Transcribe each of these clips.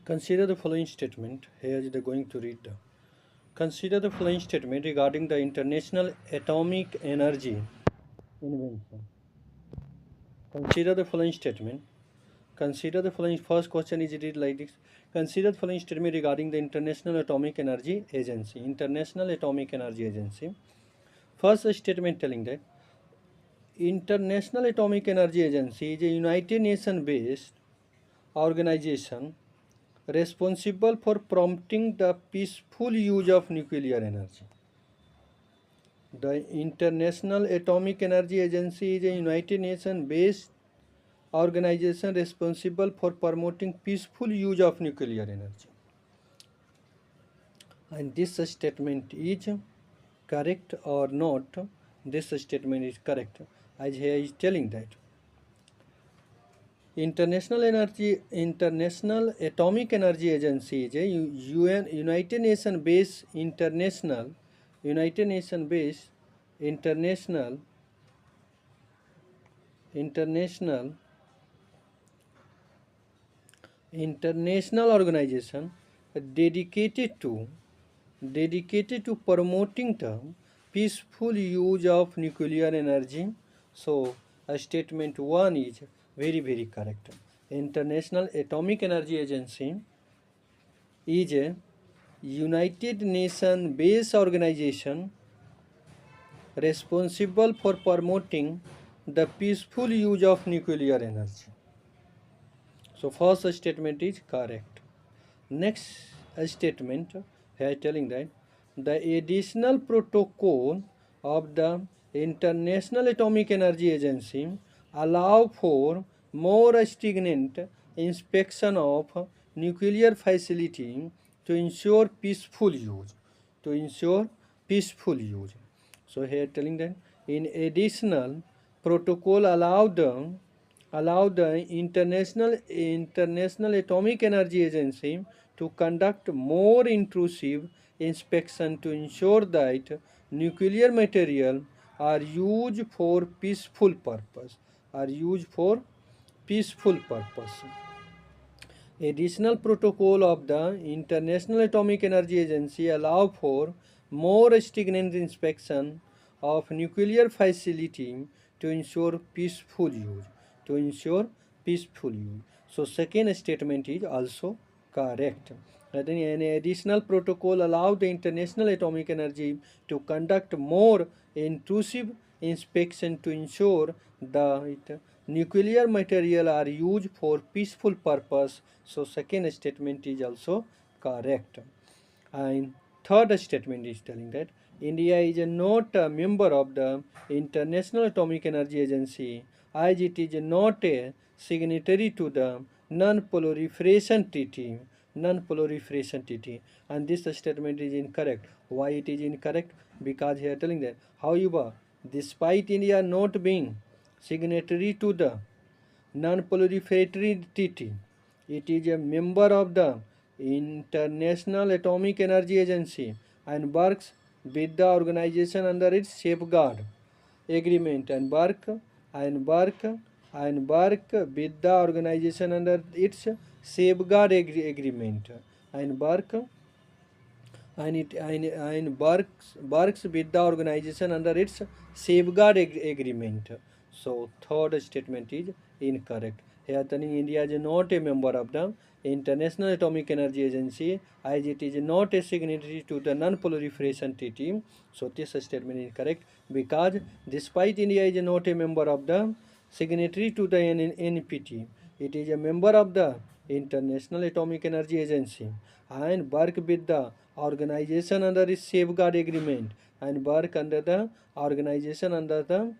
Consider the following statement. Here is the going to read. Consider the following statement regarding the International Atomic Energy Invention. Consider the following statement. Consider the following. First question is read like this. Consider the following statement regarding the International Atomic Energy Agency. International Atomic Energy Agency. First statement telling that International Atomic Energy Agency is a United Nations based organization responsible for promoting the peaceful use of nuclear energy. The International Atomic Energy Agency is a United Nations based organization responsible for promoting peaceful use of nuclear energy. And this statement is correct or not? This statement is correct, as here is telling that International Atomic Energy Agency is a United Nations based international international organization dedicated to promoting the peaceful use of nuclear energy. So statement 1 is very correct. International Atomic Energy Agency is a United Nations based organization responsible for promoting the peaceful use of nuclear energy. So first statement is correct. Next statement here telling that the additional protocol of the International Atomic Energy Agency allow for more stringent inspection of nuclear facility to ensure peaceful use. So here telling that in additional protocol allow the International Atomic Energy Agency to conduct more intrusive inspection to ensure that nuclear material are used for peaceful purpose. Additional protocol of the International Atomic Energy Agency allow for more stringent inspection of nuclear facility to ensure peaceful use. So second statement is also correct. An additional protocol allow the International Atomic Energy to conduct more intrusive inspection to ensure that nuclear material are used for peaceful purpose. So second statement is also correct. And third statement is telling that India is not a member of the International Atomic Energy Agency as it is not a signatory to the Non-Proliferation Treaty. And this statement is incorrect. Why it is incorrect? Because here telling that however, despite India not being signatory to the Non-Proliferatory Treaty, it is a member of the International Atomic Energy Agency and works with the organization under its safeguard agreement and work with the organization under its safeguard agreement and works with the organization under its safeguard agreement. So third statement is incorrect. Here telling India is not a member of the International Atomic Energy Agency as it is not a signatory to the Non-Proliferation Treaty. So this statement is correct because despite India is not a member of the signatory to the NPT, it is a member of the International Atomic Energy Agency and work with the organization under its safeguard agreement and work under the organization under the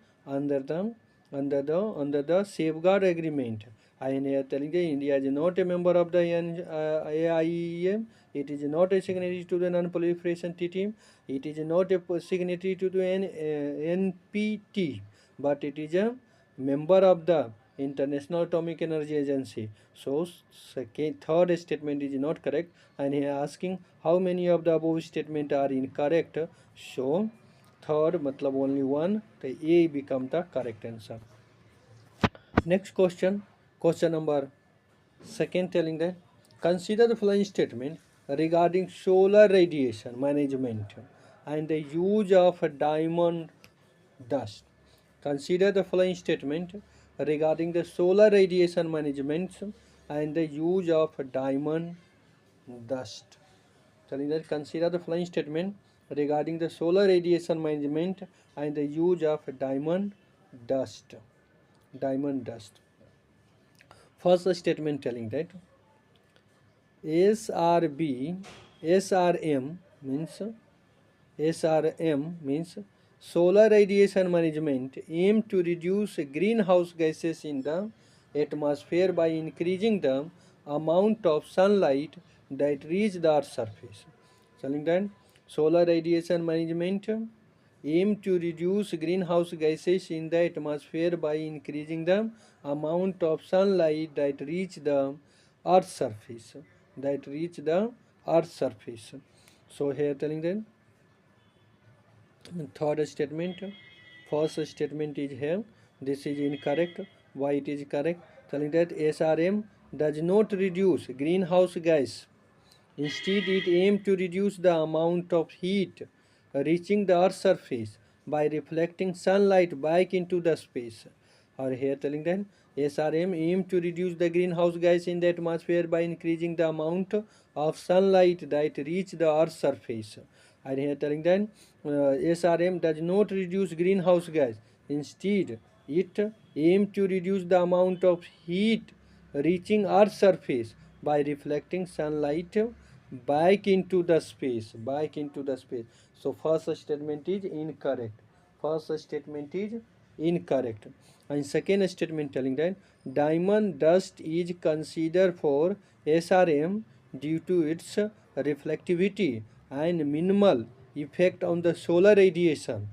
safeguard agreement. And here telling the India is not a member of the AIEA. It is not a signatory to the Non-Proliferation Treaty. It is not a signatory to the NPT, but it is a member of the International Atomic Energy Agency. So third statement is not correct, and he is asking how many of the above statement are incorrect. So third matlab only one, the A become the correct answer. Next question number second telling that Consider the following statement regarding solar radiation management and the use of diamond dust. Consider the following statement regarding the solar radiation management and the use of diamond dust. Telling that consider the following statement regarding the solar radiation management and the use of diamond dust. Diamond dust. First statement telling that SRB, SRM means SRM means solar radiation management aim to reduce greenhouse gases in the atmosphere by increasing the amount of sunlight that reach the earth's surface. Telling that solar radiation management aim to reduce greenhouse gases in the atmosphere by increasing the amount of sunlight that reach the earth's surface. That reach the earth's surface. So here telling that third statement, first statement is here, this is incorrect. Why it is correct? Telling that SRM does not reduce greenhouse gas. Instead, it aims to reduce the amount of heat reaching the earth's surface by reflecting sunlight back into the space. Or here telling that SRM aims to reduce the greenhouse gas in the atmosphere by increasing the amount of sunlight that reach the earth's surface. And here telling that SRM does not reduce greenhouse gas. Instead, it aims to reduce the amount of heat reaching earth's surface by reflecting sunlight back into the space. So first statement is incorrect. First statement is incorrect. And second statement telling that diamond dust is considered for SRM due to its reflectivity and minimal effect on the solar radiation.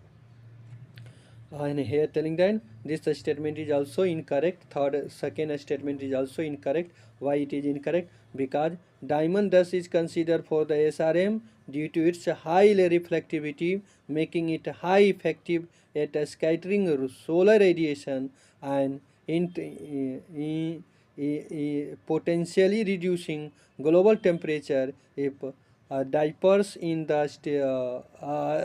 And here telling that this statement is also incorrect. Second statement is also incorrect. Why it is incorrect? Because diamond dust is considered for the SRM due to its high reflectivity, making it high effective at scattering solar radiation and potentially reducing global temperature if diapers in the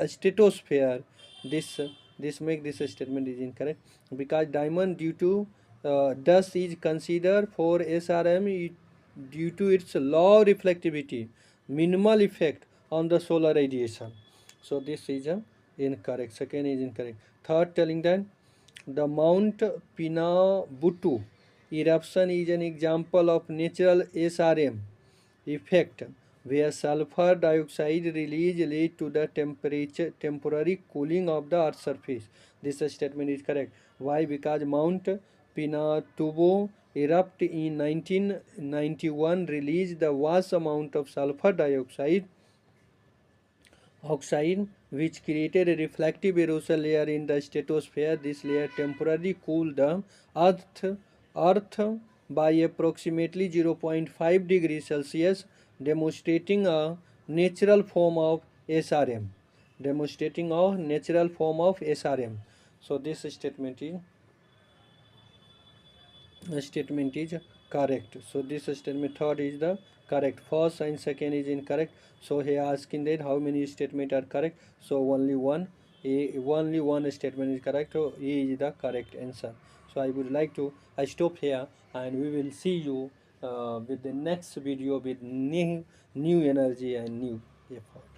stratosphere. This make this statement is incorrect because diamond due to dust is considered for SRM due to its low reflectivity, minimal effect on the solar radiation. So this is incorrect. Second is incorrect. Third telling that the Mount Pinatubo eruption is an example of natural SRM effect where sulfur dioxide release lead to the temporary cooling of the earth's surface. This statement is correct. Why? Because Mount Pinatubo erupt in 1991 released the vast amount of sulfur dioxide oxide which created a reflective aerosol layer in the stratosphere. This layer temporarily cooled the earth by approximately 0.5 degrees Celsius, demonstrating a natural form of SRM. Demonstrating a natural form of SRM. So this statement is correct. So this statement third is the correct. First and second is incorrect. So here asking that how many statements are correct. So only one statement is correct. So A is the correct answer. So I would like to I stop here and we will see you with the next video with new energy and new effort.